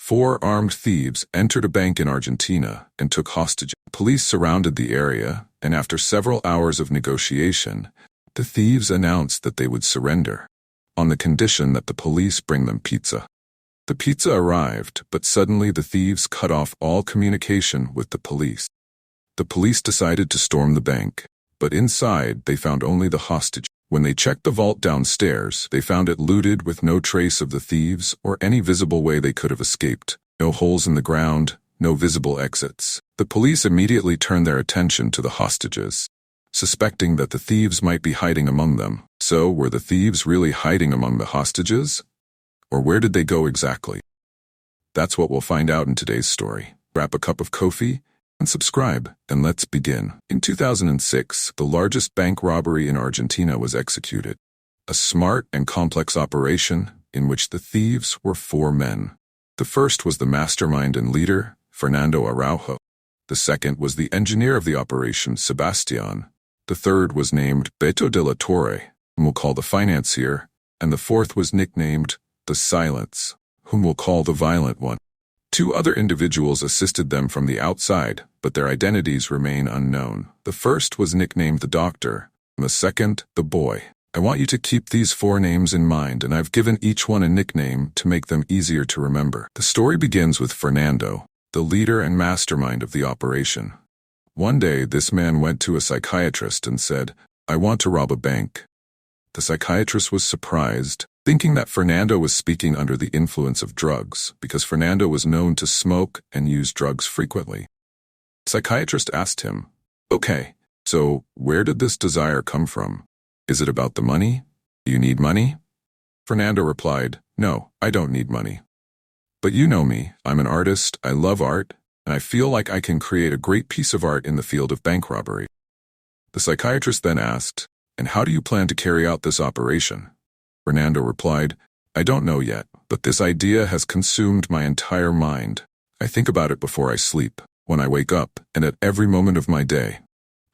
4 armed thieves entered a bank in Argentina and took hostages. Police surrounded the area, and after several hours of negotiation, the thieves announced that they would surrender, on the condition that the police bring them pizza. The pizza arrived, but suddenly the thieves cut off all communication with the police. The police decided to storm the bank, but inside they found only the hostage. When they checked the vault downstairs, they found it looted with no trace of the thieves or any visible way they could have escaped. No holes in the ground, no visible exits. The police immediately turned their attention to the hostages, suspecting that the thieves might be hiding among them. So, were the thieves really hiding among the hostages? Or where did they go exactly? That's what we'll find out in today's story. Grab a cup of coffee and subscribe, and let's begin. In 2006, the largest bank robbery in Argentina was executed. A smart and complex operation in which the thieves were 4 men. The first was the mastermind and leader, Fernando Araujo. The second was the engineer of the operation, Sebastian. The third was named Beto de la Torre, whom we'll call the financier, and the fourth was nicknamed the Silence, whom we'll call the violent one. 2 other individuals assisted them from the outside, but their identities remain unknown. The first was nicknamed the Doctor, and the second, the Boy. I want you to keep these 4 names in mind, and I've given each one a nickname to make them easier to remember. The story begins with Fernando, the leader and mastermind of the operation. One day, this man went to a psychiatrist and said, "I want to rob a bank." The psychiatrist was surprised, thinking that Fernando was speaking under the influence of drugs, because Fernando was known to smoke and use drugs frequently. The psychiatrist asked him, "Okay, so where did this desire come from? Is it about the money? Do you need money?" Fernando replied, "No, I don't need money. But you know me, I'm an artist, I love art, and I feel like I can create a great piece of art in the field of bank robbery." The psychiatrist then asked, "And how do you plan to carry out this operation?" Fernando replied, "I don't know yet, but this idea has consumed my entire mind. I think about it before I sleep, when I wake up, and at every moment of my day.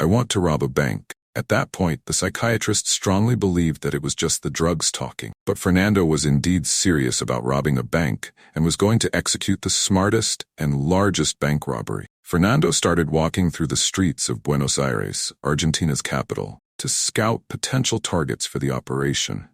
I want to rob a bank." At that point, the psychiatrist strongly believed that it was just the drugs talking. But Fernando was indeed serious about robbing a bank and was going to execute the smartest and largest bank robbery. Fernando started walking through the streets of Buenos Aires, Argentina's capital, to scout potential targets for the operation.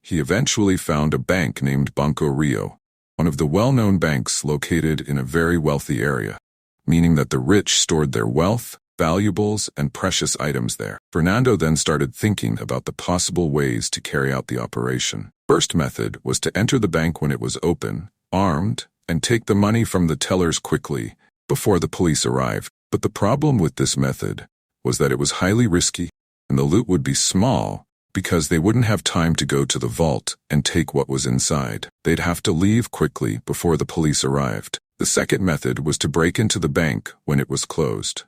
He eventually found a bank named Banco Rio, one of the well-known banks located in a very wealthy area, meaning that the rich stored their wealth, valuables, and precious items there. Fernando then started thinking about the possible ways to carry out the operation. First method was to enter the bank when it was open, armed, and take the money from the tellers quickly, before the police arrived. But the problem with this method was that it was highly risky, and the loot would be small, because they wouldn't have time to go to the vault and take what was inside. They'd have to leave quickly before the police arrived. The second method was to break into the bank when it was closed.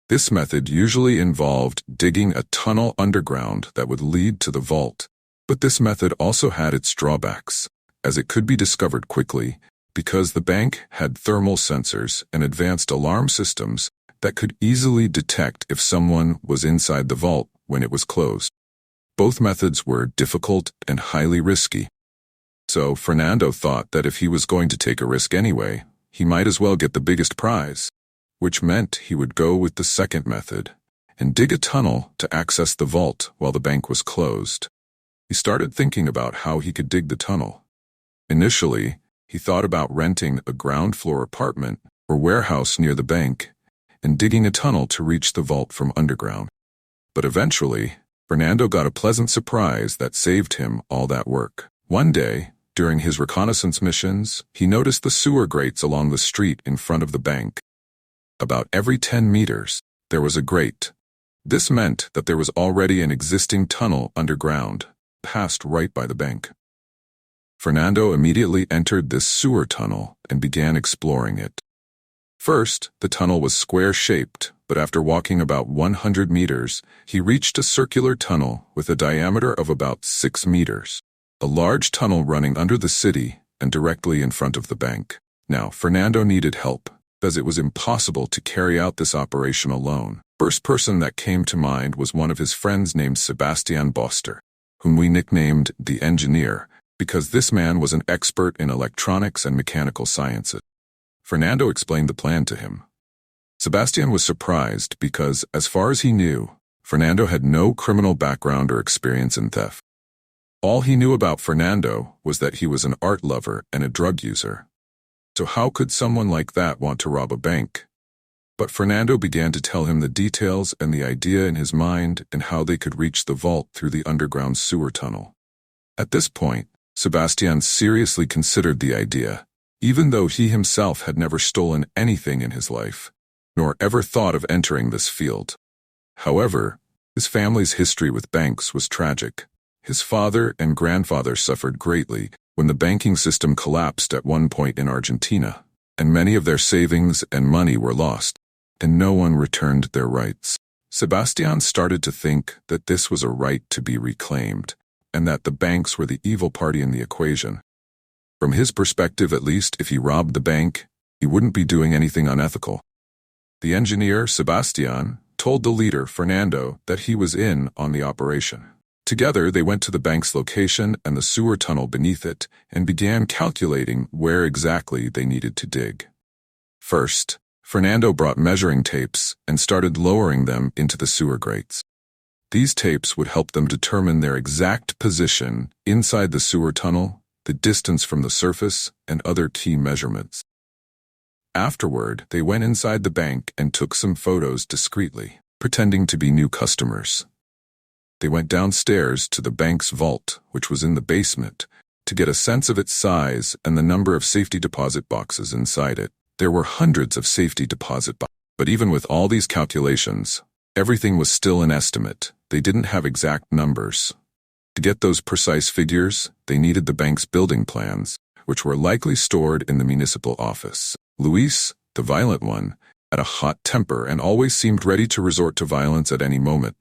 This method usually involved digging a tunnel underground that would lead to the vault. But this method also had its drawbacks, as it could be discovered quickly, because the bank had thermal sensors and advanced alarm systems that could easily detect if someone was inside the vault when it was closed. Both methods were difficult and highly risky. So Fernando thought that if he was going to take a risk anyway, he might as well get the biggest prize, which meant he would go with the second method and dig a tunnel to access the vault while the bank was closed. He started thinking about how he could dig the tunnel. Initially, he thought about renting a ground-floor apartment or warehouse near the bank and digging a tunnel to reach the vault from underground. But eventually, Fernando got a pleasant surprise that saved him all that work. One day, during his reconnaissance missions, he noticed the sewer grates along the street in front of the bank. About every 10 meters, there was a grate. This meant that there was already an existing tunnel underground, passed right by the bank. Fernando immediately entered this sewer tunnel and began exploring it. First, the tunnel was square-shaped, but after walking about 100 meters, he reached a circular tunnel with a diameter of about 6 meters. A large tunnel running under the city and directly in front of the bank. Now, Fernando needed help, as it was impossible to carry out this operation alone. First person that came to mind was one of his friends named Sebastian Boster, whom we nicknamed the engineer, because this man was an expert in electronics and mechanical sciences. Fernando explained the plan to him. Sebastian was surprised because, as far as he knew, Fernando had no criminal background or experience in theft. All he knew about Fernando was that he was an art lover and a drug user. So how could someone like that want to rob a bank? But Fernando began to tell him the details and the idea in his mind and how they could reach the vault through the underground sewer tunnel. At this point, Sebastian seriously considered the idea, even though he himself had never stolen anything in his life, nor ever thought of entering this field. However, his family's history with banks was tragic. His father and grandfather suffered greatly when the banking system collapsed at one point in Argentina, and many of their savings and money were lost, and no one returned their rights. Sebastian started to think that this was a right to be reclaimed, and that the banks were the evil party in the equation. From his perspective, at least, if he robbed the bank, he wouldn't be doing anything unethical. The engineer, Sebastian, told the leader, Fernando, that he was in on the operation. Together, they went to the bank's location and the sewer tunnel beneath it and began calculating where exactly they needed to dig. First, Fernando brought measuring tapes and started lowering them into the sewer grates. These tapes would help them determine their exact position inside the sewer tunnel, the distance from the surface, and other key measurements. Afterward, they went inside the bank and took some photos discreetly, pretending to be new customers. They went downstairs to the bank's vault, which was in the basement, to get a sense of its size and the number of safety deposit boxes inside it. There were hundreds of safety deposit boxes, but even with all these calculations, everything was still an estimate. They didn't have exact numbers. To get those precise figures, they needed the bank's building plans, which were likely stored in the municipal office. Luis, the violent one, had a hot temper and always seemed ready to resort to violence at any moment.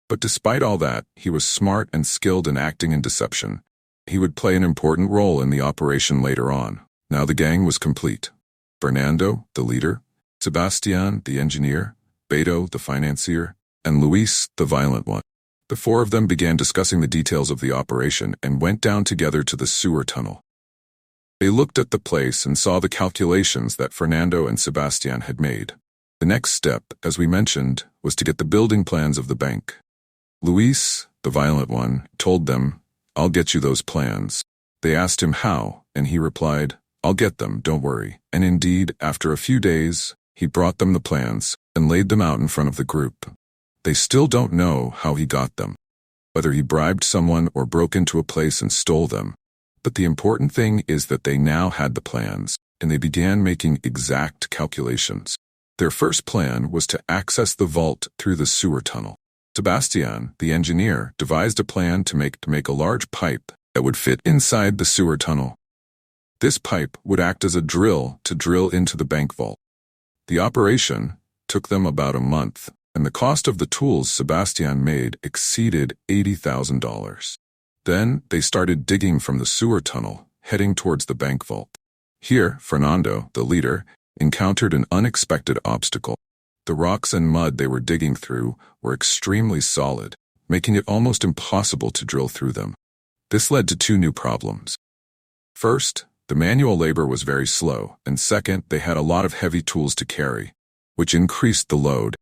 But despite all that, he was smart and skilled in acting and deception. He would play an important role in the operation later on. Now the gang was complete. Fernando, the leader, Sebastian, the engineer, Beto, the financier, and Luis, the violent one. The four of them began discussing the details of the operation and went down together to the sewer tunnel. They looked at the place and saw the calculations that Fernando and Sebastian had made. The next step, as we mentioned, was to get the building plans of the bank. Luis, the violent one, told them, "I'll get you those plans." They asked him how, and he replied, "I'll get them, don't worry." And indeed, after a few days, he brought them the plans and laid them out in front of the group. They still don't know how he got them, whether he bribed someone or broke into a place and stole them. But the important thing is that they now had the plans, and they began making exact calculations. Their first plan was to access the vault through the sewer tunnel. Sebastian, the engineer, devised a plan to make a large pipe that would fit inside the sewer tunnel. This pipe would act as a drill to drill into the bank vault. The operation took them about a month, and the cost of the tools Sebastian made exceeded $80,000. Then they started digging from the sewer tunnel, heading towards the bank vault. Here, Fernando, the leader, encountered an unexpected obstacle. The rocks and mud they were digging through were extremely solid, making it almost impossible to drill through them. This led to two new problems. First, the manual labor was very slow, and second, they had a lot of heavy tools to carry, which increased the load.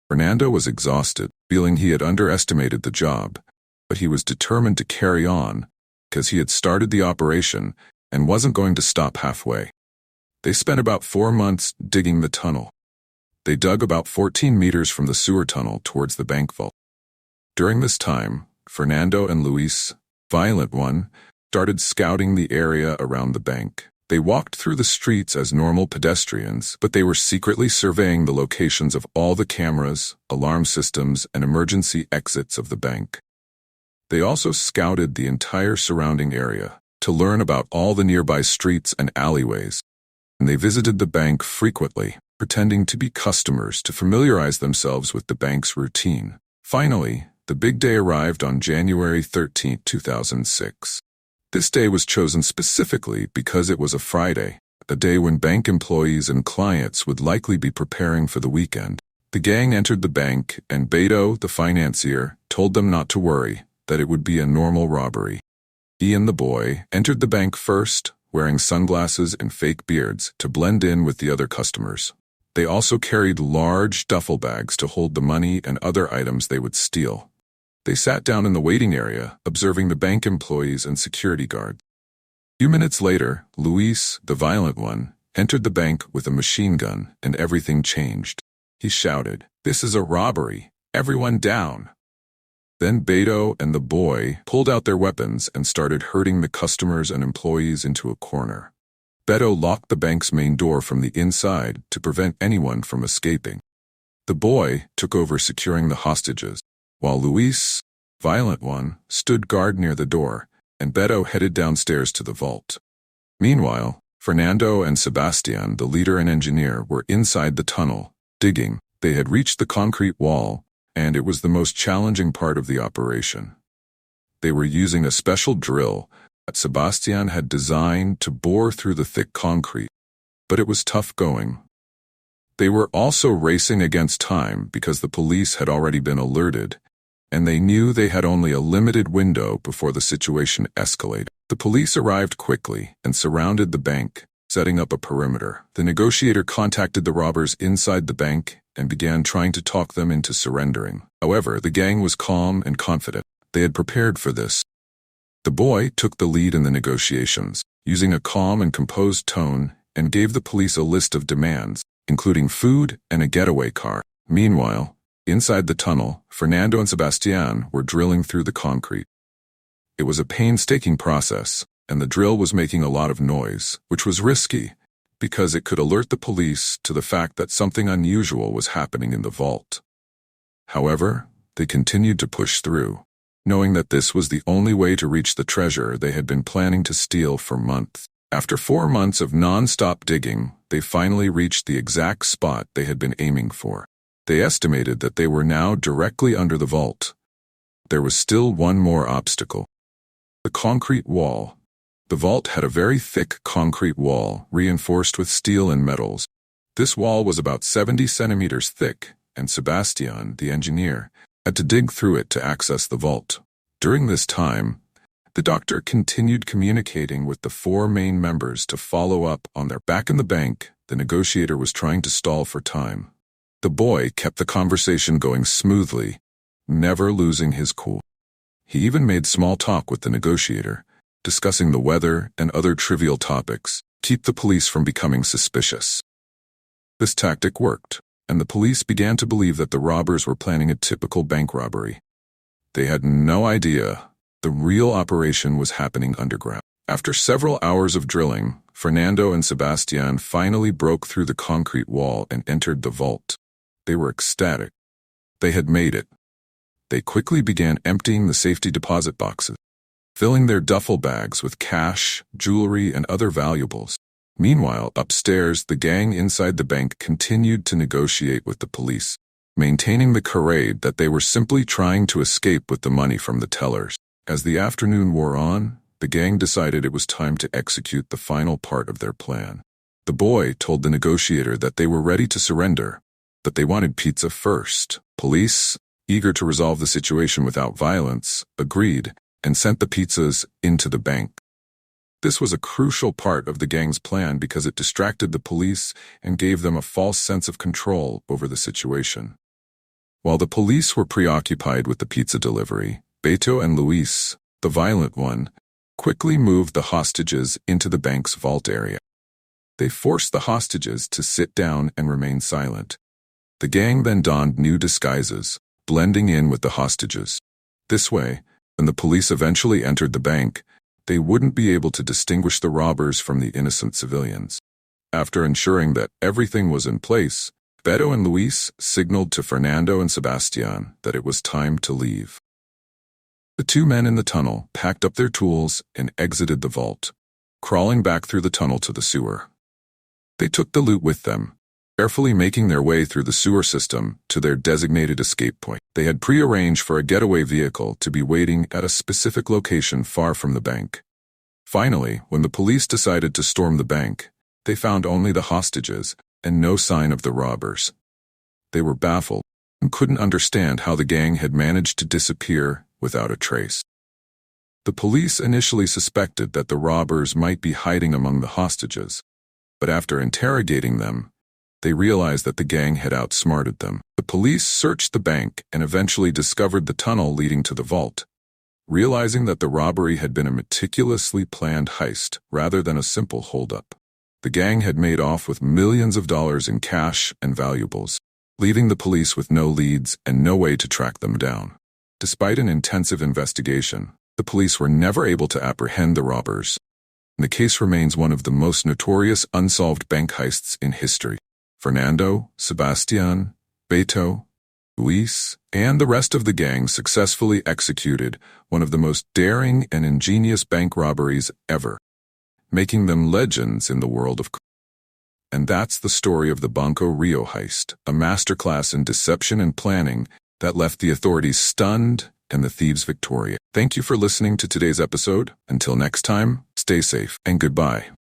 Fernando was exhausted, feeling he had underestimated the job, but he was determined to carry on because he had started the operation and wasn't going to stop halfway. They spent about 4 months digging the tunnel. They dug about 14 meters from the sewer tunnel towards the bank vault. During this time, Fernando and Luis, violent one, started scouting the area around the bank. They walked through the streets as normal pedestrians, but they were secretly surveying the locations of all the cameras, alarm systems, and emergency exits of the bank. They also scouted the entire surrounding area to learn about all the nearby streets and alleyways, and they visited the bank frequently, pretending to be customers to familiarize themselves with the bank's routine. Finally, the big day arrived on January 13, 2006. This day was chosen specifically because it was a Friday, a day when bank employees and clients would likely be preparing for the weekend. The gang entered the bank, and Beto, the financier, told them not to worry, that it would be a normal robbery. He and the boy entered the bank first, wearing sunglasses and fake beards to blend in with the other customers. They also carried large duffel bags to hold the money and other items they would steal. They sat down in the waiting area, observing the bank employees and security guards. A few minutes later, Luis, the violent one, entered the bank with a machine gun, and everything changed. He shouted, "This is a robbery! Everyone down!" Then Beto and the boy pulled out their weapons and started herding the customers and employees into a corner. Beto locked the bank's main door from the inside to prevent anyone from escaping. The boy took over securing the hostages, while Luis, violent one, stood guard near the door, and Beto headed downstairs to the vault. Meanwhile, Fernando and Sebastian, the leader and engineer, were inside the tunnel, digging. They had reached the concrete wall, and it was the most challenging part of the operation. They were using a special drill that Sebastian had designed to bore through the thick concrete, but it was tough going. They were also racing against time because the police had already been alerted, and they knew they had only a limited window before the situation escalated. The police arrived quickly and surrounded the bank, setting up a perimeter. The negotiator contacted the robbers inside the bank and began trying to talk them into surrendering. However, the gang was calm and confident. They had prepared for this. The boy took the lead in the negotiations, using a calm and composed tone, and gave the police a list of demands, including food and a getaway car. Meanwhile, inside the tunnel, Fernando and Sebastian were drilling through the concrete. It was a painstaking process, and the drill was making a lot of noise, which was risky, because it could alert the police to the fact that something unusual was happening in the vault. However, they continued to push through, knowing that this was the only way to reach the treasure they had been planning to steal for months. After 4 months of non-stop digging, they finally reached the exact spot they had been aiming for. They estimated that they were now directly under the vault. There was still one more obstacle: the concrete wall. The vault had a very thick concrete wall, reinforced with steel and metals. This wall was about 70 centimeters thick, and Sebastian, the engineer, had to dig through it to access the vault. During this time, the doctor continued communicating with the 4 main members to follow up on their back in the bank. The negotiator was trying to stall for time. The boy kept the conversation going smoothly, never losing his cool. He even made small talk with the negotiator, discussing the weather and other trivial topics, keep the police from becoming suspicious. This tactic worked, and the police began to believe that the robbers were planning a typical bank robbery. They had no idea the real operation was happening underground. After several hours of drilling, Fernando and Sebastian finally broke through the concrete wall and entered the vault. They were ecstatic. They had made it. They quickly began emptying the safety deposit boxes, filling their duffel bags with cash, jewelry, and other valuables. Meanwhile, upstairs, the gang inside the bank continued to negotiate with the police, maintaining the charade that they were simply trying to escape with the money from the tellers. As the afternoon wore on, the gang decided it was time to execute the final part of their plan. The boy told the negotiator that they were ready to surrender, but they wanted pizza first. Police, eager to resolve the situation without violence, agreed and sent the pizzas into the bank. This was a crucial part of the gang's plan because it distracted the police and gave them a false sense of control over the situation. While the police were preoccupied with the pizza delivery, Beto and Luis, the violent one, quickly moved the hostages into the bank's vault area. They forced the hostages to sit down and remain silent. The gang then donned new disguises, blending in with the hostages. This way, when the police eventually entered the bank, they wouldn't be able to distinguish the robbers from the innocent civilians. After ensuring that everything was in place, Beto and Luis signaled to Fernando and Sebastian that it was time to leave. The 2 men in the tunnel packed up their tools and exited the vault, crawling back through the tunnel to the sewer. They took the loot with them, carefully making their way through the sewer system to their designated escape point. They had prearranged for a getaway vehicle to be waiting at a specific location far from the bank. Finally, when the police decided to storm the bank, they found only the hostages and no sign of the robbers. They were baffled and couldn't understand how the gang had managed to disappear without a trace. The police initially suspected that the robbers might be hiding among the hostages, but after interrogating them, they realized that the gang had outsmarted them. The police searched the bank and eventually discovered the tunnel leading to the vault. Realizing that the robbery had been a meticulously planned heist rather than a simple holdup, the gang had made off with millions of dollars in cash and valuables, leaving the police with no leads and no way to track them down. Despite an intensive investigation, the police were never able to apprehend the robbers. The case remains one of the most notorious unsolved bank heists in history. Fernando, Sebastian, Beto, Luis, and the rest of the gang successfully executed one of the most daring and ingenious bank robberies ever, making them legends in the world of crime. And that's the story of the Banco Rio heist, a masterclass in deception and planning that left the authorities stunned and the thieves victorious. Thank you for listening to today's episode. Until next time, stay safe and goodbye.